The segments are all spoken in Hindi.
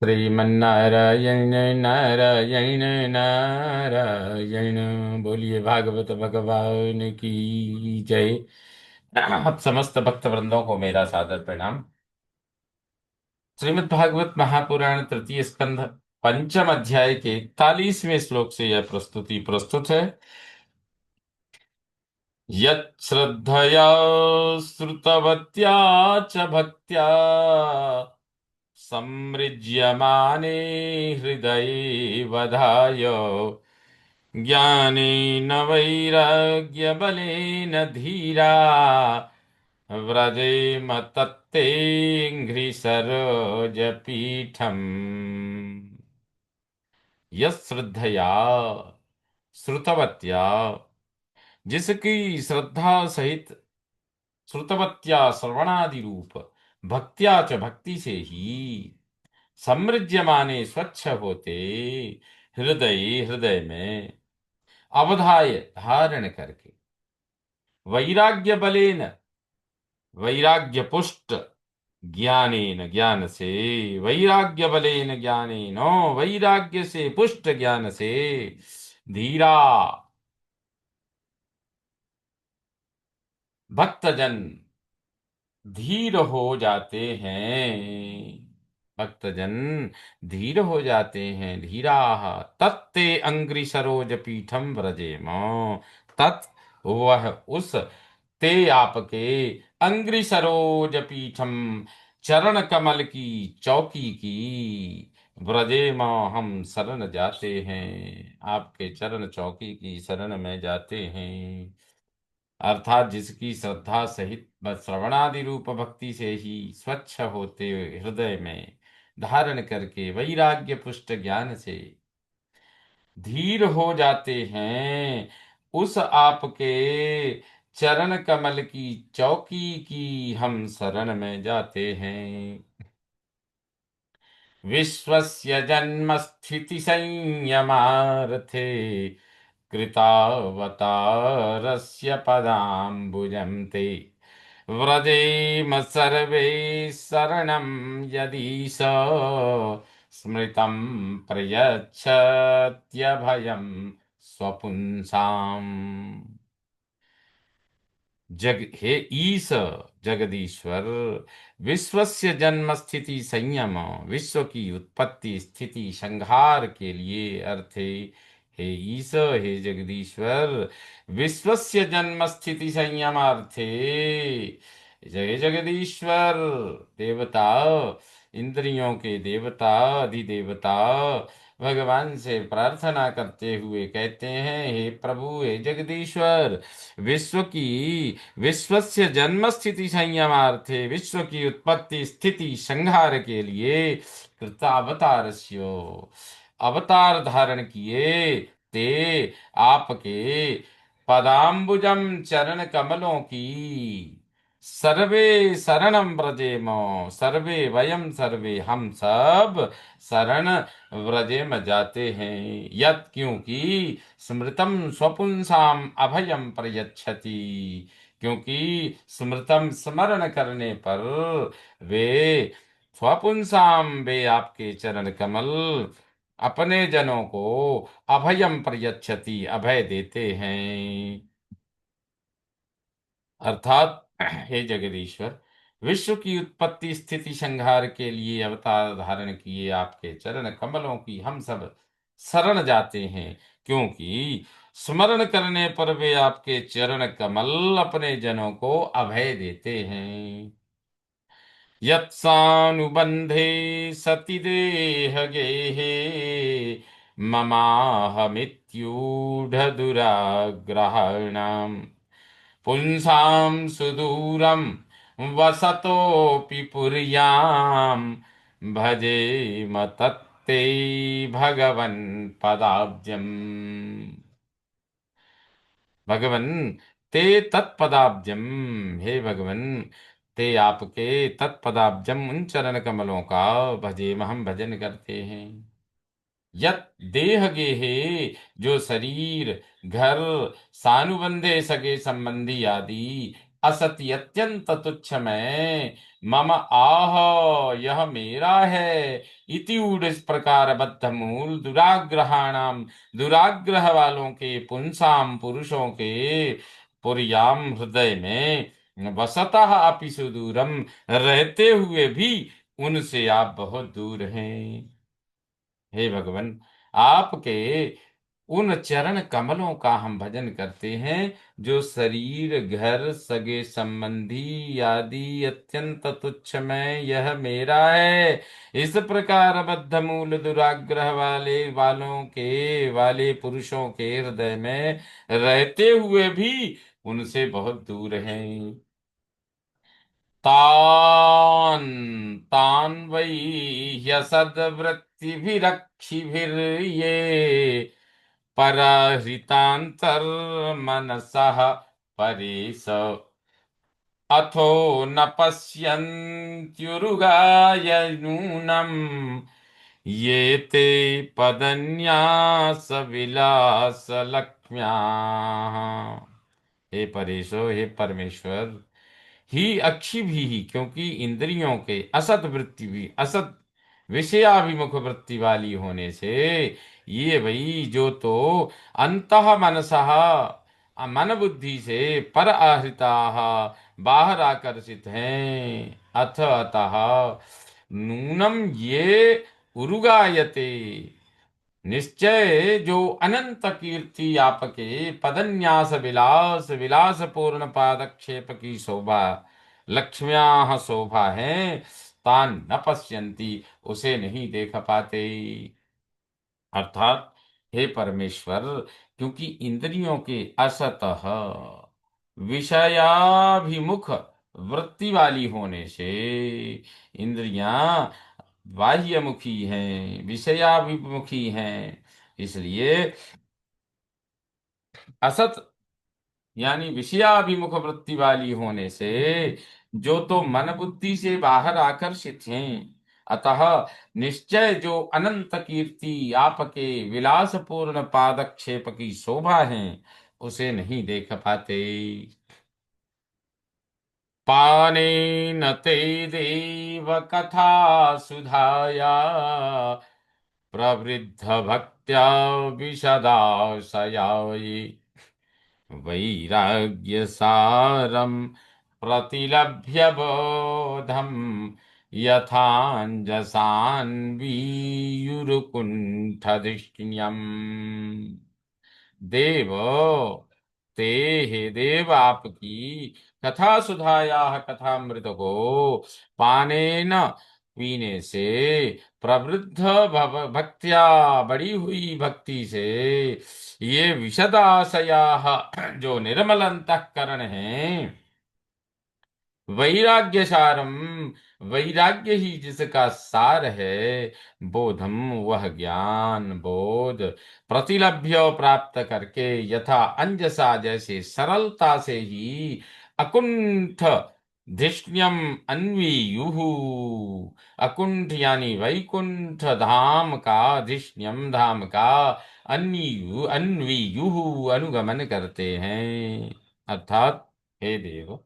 श्रीमन्नारायण नारायण नारायण। बोलिए भागवत भगवान की जय। आप समस्त भक्त वृंदों को मेरा सादर प्रणाम। श्रीमद् भागवत महापुराण तृतीय स्कंध पंचम अध्याय के 41वें श्लोक से यह प्रस्तुति प्रस्तुत है। यत् श्रद्धया श्रुतवत्या च भक्त्या सम्मृज्यमाने हृदये वधाय ज्ञानेन वैराग्यबलेन धीरा व्रजेम तत्तेऽङ्घ्रिसरोजपीठम्। यश्रद्धया श्रुतवत्या, जिसकी श्रद्धा सहित, श्रुतवत्या श्रवणादि रूप, भक्त्या च भक्ति से ही, समृज्यमाने स्वच्छ होते, हृदय हृदय में, अवधाय धारण करके, वैराग्य बलेन वैराग्य पुष्ट, ज्ञानेन ज्ञान से, वैराग्य बलेन ज्ञानेनो वैराग्य से पुष्ट ज्ञान से, धीरा भक्तजन धीर हो जाते हैं। भक्तजन धीर हो जाते हैं। धीरा तत्ते अंग्रि सरोज पीठम व्रजेम। तत् वह उस, ते आपके, अंग्रि सरोज पीठम चरण कमल की चौकी की, व्रजेम हम शरण जाते हैं। आपके चरण चौकी की शरण में जाते हैं। अर्थात जिसकी श्रद्धा सहित श्रवणादि रूप भक्ति से ही स्वच्छ होते हृदय में धारण करके वैराग्य पुष्ट ज्ञान से धीर हो जाते हैं, उस आपके चरण कमल की चौकी की हम शरण में जाते हैं। विश्वस्य जन्म स्थिति संयमार्थे कृतावतारस्य पदाम्बुजं ते व्रजेम सर्वे शरणं यदीश स्मृतं प्रयच्छत्यभयं स्वपुंसाम्। जग हे ईश, जगदीश्वर, विश्वस्य जन्म स्थिति संयम, विश्व की उत्पत्ति स्थिति संहार के लिए अर्थे, हे ईश, हे जगदीश्वर, विश्वस्य जन्म स्थिति संयमार्थे, जय जगदीश्वर, देवता, इंद्रियों के देवता, अधिदेवता, भगवान से प्रार्थना करते हुए कहते हैं, हे प्रभु, हे जगदीश्वर, विश्व की, विश्वस्य जन्म स्थिति संयमार्थे, विश्व की उत्पत्ति स्थिति संहार के लिए, कृतावतारस्यो, अवतार धारण किए, ते आपके, पदाम्बुजम चरण कमलों की, सर्वे शरणम व्रजेम, सर्वे वयम सर्वे हम सब शरण व्रजेम जाते हैं। यत् क्योंकि स्मृतम स्वपुंसाम अभयम प्रयच्छति, क्योंकि स्मृतम स्मरण करने पर वे, स्वपुंसाम वे आपके चरण कमल, अपने जनों को अभयम प्रयच्छति अभय देते हैं। अर्थात हे जगदीश्वर, विश्व की उत्पत्ति स्थिति संहार के लिए अवतार धारण किए आपके चरण कमलों की हम सब शरण जाते हैं, क्योंकि स्मरण करने पर वे आपके चरण कमल अपने जनों को अभय देते हैं। यत्सानुबंधे सति देह गेहे ममाहमित्यूढ़ दुराग्रहाणाम् पुंसां सुदूरं वसतोऽपि पुर्यां भजेम तत्ते भगवन् पदाब्जम्। भगवन् ते तत्पदाब्जम, हे भगवन्, ते आपके तत्पदाब्जम उन चरण कमलों का भजेम हम भजन करते हैं। यत देह गेहे, जो शरीर, घर, सानुबंधे सगे संबंधी आदि, असति अत्यंत तुच्छ मैं, मम आह यह मेरा है, इति ऊढ़ इस प्रकार बद्ध मूल दुराग्रहाणाम, दुराग्रह वालों के, पुंसाम पुरुषों के, पुरियाम हृदय में, वसतः अपि सुदूरम, रहते हुए भी उनसे आप बहुत दूर हैं। हे भगवान, आपके उन चरण कमलों का हम भजन करते हैं, जो शरीर घर सगे संबंधी आदि अत्यंत तुच्छ में यह मेरा है, इस प्रकार बद्ध मूल दुराग्रह वालों के वाले पुरुषों के हृदय में रहते हुए भी उनसे बहुत दूर हैं। तान तान वै ह्यसद्वृत्तिभिरक्षिभिर्ये परहृतान्तर्मनसः परेश, अथो न पश्यन्त्युरुगाय नूनम्, ये ते पदन्यासविलासलक्ष्म्याः। हे परेशो, हे परमेश्वर, ही अक्षी भी, क्योंकि इंद्रियों के असत वृत्ति भी, असत विषयाभिमुख वृत्ति वाली होने से, ये वही जो तो अंतः मनसः, मन बुद्धि से पर आहृता, बाहर आकर्षित हैं, अथ अतः नूनम ये उरुगायते, निश्चय जो अनंत कीर्ति आपके पदन्यास विलास, विलास पूर्ण पादक्षेप की शोभा, लक्ष्म्या शोभा है, तान न पश्यन्ति, उसे नहीं देख पाते। अर्थात हे परमेश्वर, क्योंकि इंद्रियों के असतः विषयाभिमुख वृत्ति वाली होने से, इंद्रियां बाह्यमुखी हैं, विषयाभिमुखी हैं, इसलिए असत यानी विषयाभिमुख वृत्ति वाली होने से जो तो मन बुद्धि से बाहर आकर्षित हैं, अतः निश्चय जो अनंत कीर्ति आपके विलासपूर्ण पादक्षेप की शोभा है, उसे नहीं देख पाते। पानेन ते देव कथा सुधाया, प्रवृद्ध भक्त्या विशदाशयाय, वैराग्यसारं प्रतिलभ्य बोधं, यथाञ्जसान्वीयुरुकुण्ठधिष्ण्यम्। देव, ते हे देव, आपकी कथा सुधाया, कथामृत को पानेन पीने से, प्रवृद्ध भक्त्या बड़ी हुई भक्ति से, ये विशदाशया जो निर्मल अंतःकरण है, वैराग्य सारम, वैराग्य ही जिसका सार है, बोधम वह ज्ञान बोध, प्रतिलभ्य प्राप्त करके, यथा अंजसा जैसे सरलता से ही, अकुंठ धिष्ण्यम अन्वीयुः, अकुंठ यानी वैकुंठ धाम का, धिष्ण्यम धाम का, अन्वीयुः अनुगमन करते हैं। अर्थात हे देव,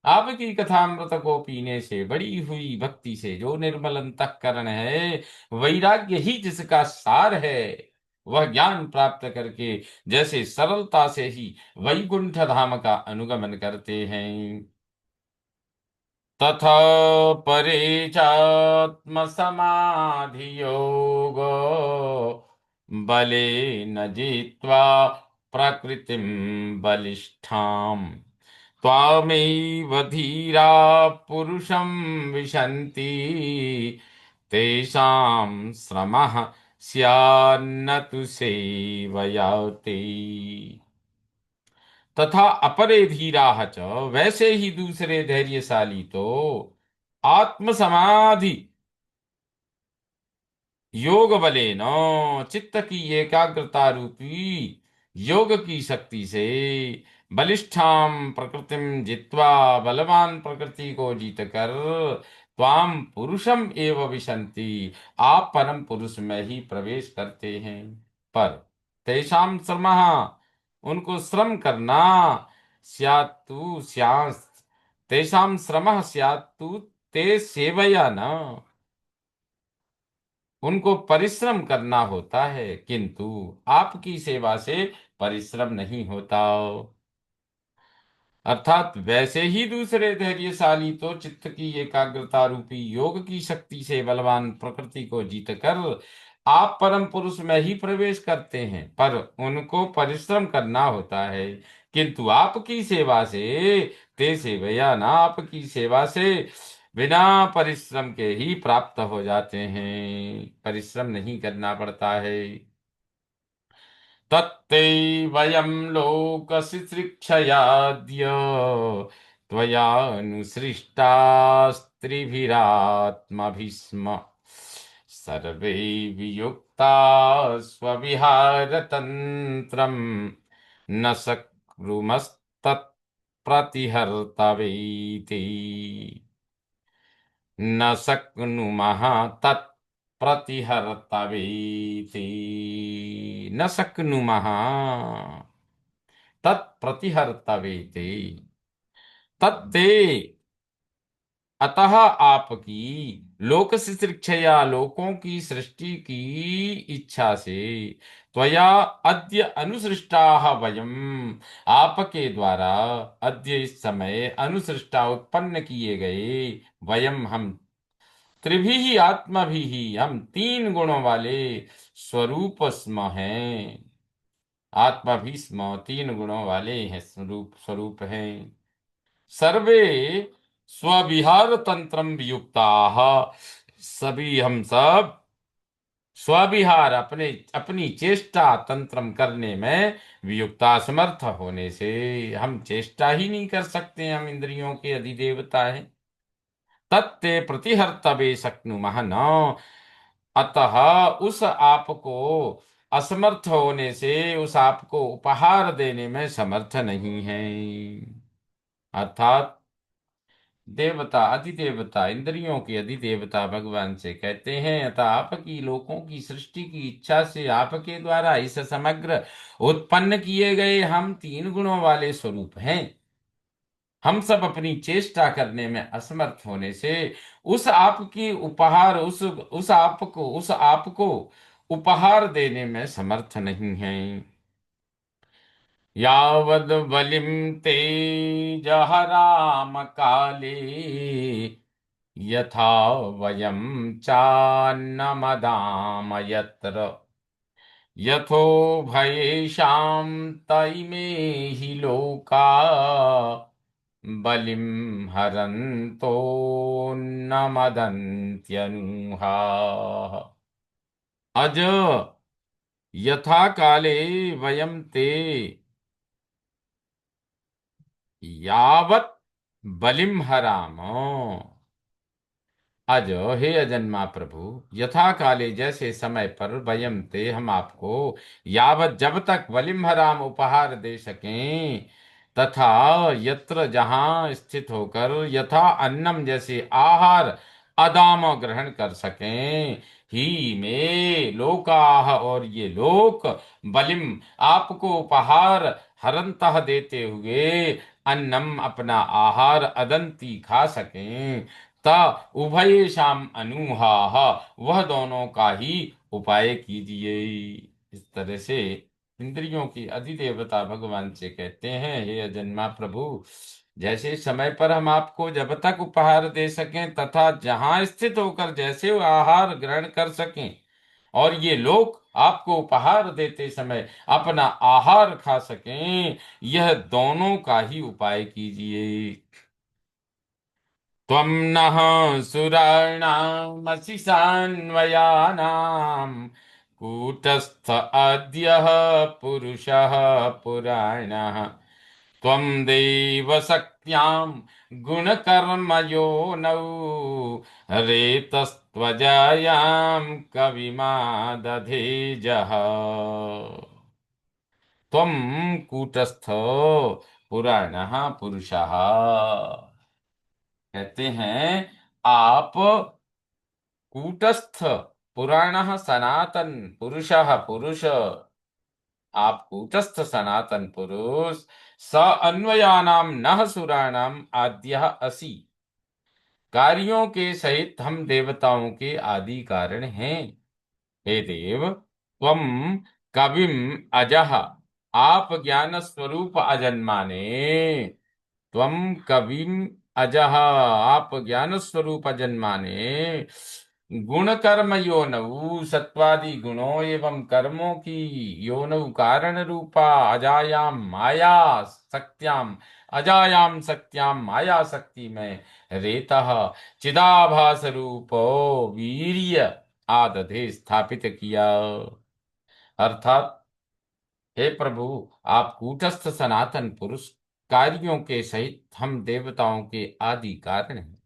आपकी कथामृत को पीने से, बड़ी हुई भक्ति से, जो निर्मल अंतःकरण है, वैराग्य ही जिसका सार है, वह ज्ञान प्राप्त करके जैसे सरलता से ही वैकुंठ धाम का अनुगमन करते हैं, तथा परे चात्म समाधि योग बलेन जित्वा प्रकृतिं बलिष्ठाम्, त्वामेव धीरा पुरुषं विशन्ति, तेषां श्रमः स्यान्न तु सेवया ते। तथा अपरे धीराः च, वैसे ही दूसरे धैर्यशाली तो, आत्म समाधि योग बलेन, चित्त की एकाग्रता रूपी योग की शक्ति से, बलिष्ठाम प्रकृतिम जित्वा, बलवान प्रकृति को जीत कर, त्वाम पुरुषम एव विशन्ति, आप परम पुरुष में ही प्रवेश करते हैं। पर तेषाम श्रमः, उनको श्रम करना, स्यात्तु स्यात् तेषां श्रमः स्यात्तु ते सेवया न, उनको परिश्रम करना होता है, किंतु आपकी सेवा से परिश्रम नहीं होता। अर्थात वैसे ही दूसरे धैर्यशाली तो चित्त की एकाग्रता रूपी योग की शक्ति से बलवान प्रकृति को जीत कर आप परम पुरुष में ही प्रवेश करते हैं, पर उनको परिश्रम करना होता है, किंतु आपकी सेवा से, ते सेवया ना, आपकी सेवा से बिना परिश्रम के ही प्राप्त हो जाते हैं, परिश्रम नहीं करना पड़ता है। तत्ते वयं लोकशिशिक्षयाद्य त्वयानुसृष्टास्त्रिभिरात्मभिस्म सर्वे वियुक्ता स्वविहारतन्त्रं न शक्नुमस्तत्प्रतिहर्तवेति, न शक्नुमः तत्प्रतिहर्तवेति, न शक्नुमः तत्प्रतिहर्तवेति। तत्ते, अतः आपकी, लोक शिक्षा, लोकों की सृष्टि की इच्छा से, त्वया अद्य अनुसृष्टाः वयम, आपके द्वारा, अद्य इस समय, अनुसृष्टा उत्पन्न किए गए, वयम हम, त्रिभी आत्मा भी ही, हम तीन गुणों वाले स्वरूप स्म हैं, आत्मा भी स्म, तीन गुणों वाले हैं, स्वरूप स्वरूप हैं। सर्वे स्वविहार तंत्रम वियुक्ता, सभी हम सब स्वविहार, अपने अपनी चेष्टा तंत्रम करने में वियुक्ता, समर्थ होने से, हम चेष्टा ही नहीं कर सकते, हम इंद्रियों के अधिदेवता हैं। तत्ते प्रतिहर्तवे शक्नुमः न, अतः उस आप को असमर्थ होने से, उस आप को उपहार देने में समर्थ नहीं है। अर्थात देवता, अधिदेवता, इंद्रियों के अधिदेवता भगवान से कहते हैं, अतः आपकी लोकों की सृष्टि की इच्छा से आपके द्वारा इस समग्र उत्पन्न किए गए हम तीन गुणों वाले स्वरूप हैं, हम सब अपनी चेष्टा करने में असमर्थ होने से उस आपकी उपहार, उस आप को उपहार देने में समर्थ नहीं है। यावद् बलिं तेजहराम काले, यथा वयं चान्नमदाम यत्र, यथोभयेषां तैमे हि लोका बलिं हरन्तो न मदन्त्यनुहा। अज यथा काले वयं ते यावत् बलिम हराम, अज, हे अजन्मा प्रभु, यथा काले, जैसे समय पर, वयम ते, हम आपको, यावत, जब तक, बलिम हराम, उपहार दे सकें, तथा यत्र, जहां स्थित होकर, यथा अन्नम, जैसे आहार, अदाम, ग्रहण कर सकें, ही में लोकाह, और ये लोक, बलिम, आपको उपहार, हरंतः, देते हुए, अन्नम, अपना आहार, अदंती, खा सकें, ता उभयेषाम अनुहाह, वह दोनों का ही उपाय कीजिए। इस तरह से इंद्रियों की अधिदेवता भगवान से कहते हैं, हे अजन्मा प्रभु, जैसे समय पर हम आपको जब तक उपहार दे सकें, तथा जहां स्थित होकर जैसे वो आहार ग्रहण कर सकें, और ये लोग आपको उपहार देते समय अपना आहार खा सकें, यह दोनों का ही उपाय कीजिए। त्वं नः सुराणामसि सान्वयानां, कूटस्थ अद्यः पुरुषः पुराणः, त्वं देवशक्त्यां गुणकर्मयोनौ, रेतस्त्वजायां कविमादधेजः। त्वं कूटस्थ पुराणः पुरुषः, कहते हैं आप कूटस्थ, पुराणः सनातन, पुरुषः पुरुष, आप कूटस्थ सनातन पुरुष, स अन्वयानाम नः सुराणाम आद्यः असि। कार्यों के सहित हम देवताओं के आदि कारण हैं। हे देव, त्वम कविम अजः, आप ज्ञान स्वरूप अजन्माने। त्वम कविम अजः, आप ज्ञान स्वरूप अजन्माने। गुण कर्म योनौ, सत्वादि गुणों एवं कर्मों की योनौ कारण रूपा अजायाम माया शक्त्याम, अजायाम शक्त्याम माया शक्ति में रेतः चिदाभास रूपो वीर्य आदधे स्थापित किया। अर्थात हे प्रभु, आप कूटस्थ सनातन पुरुष, कार्यों के सहित हम देवताओं के आदि कारण हैं।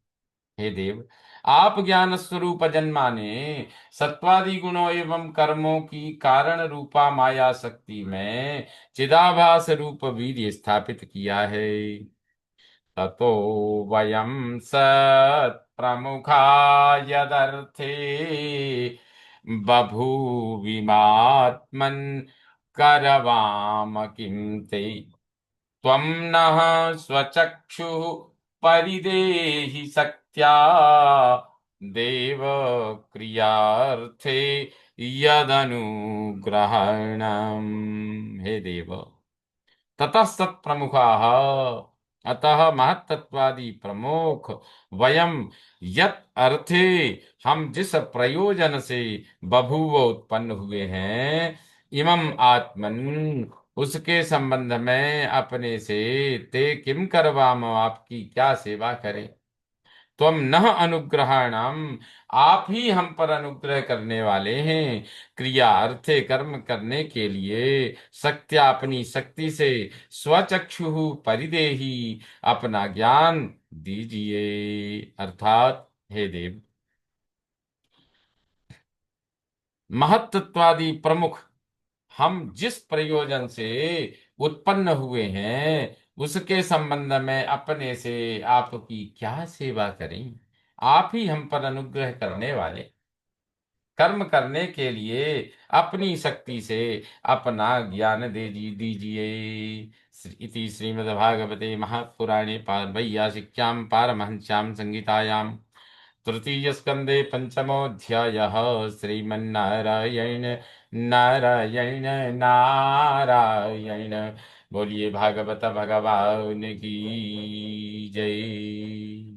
हे देव, आप ज्ञान स्वरूप जन्माने सत्वादि गुणों एवं कर्मों की कारण रूपा माया शक्ति में चिदाभास रूप वीर्य स्थापित किया है। ततो वयं सत्प्रमुखा यदर्थे बभूविमात्मन् करवाम किं ते। त्वं नः स्वचक्षुः परिदेहि शक्त्या देव क्रियार्थे यदनुग्रहणम्। हे देव, ततः सत्प्रमुखाः, अतः महत्तत्वादि प्रमुख, वयम यत अर्थे, हम जिस प्रयोजन से बभूव उत्पन्न हुए हैं, इमम आत्मन, उसके संबंध में अपने से, ते किम करवाम, आपकी क्या सेवा करें। त्वम नः अनुग्रहाणाम, आप ही हम पर अनुग्रह करने वाले हैं। क्रिया अर्थे, कर्म करने के लिए, शक्त्या अपनी शक्ति से, स्वचक्षु परिदेही अपना ज्ञान दीजिए। अर्थात हे देव, महत्त्वादि प्रमुख, हम जिस प्रयोजन से उत्पन्न हुए हैं, उसके संबंध में अपने से आपकी क्या सेवा करें। आप ही हम पर अनुग्रह करने वाले, कर्म करने के लिए अपनी शक्ति से अपना ज्ञान दे दीजिए। इति श्रीमद्भागवते महापुराणे पारमहंस्यां पारमहंस्यां संहितायां तृतीय स्कंदे पंचमोऽध्यायः। श्रीमन्नारायण नारायण नारायण। बोलिए भागवत भगवान की जय।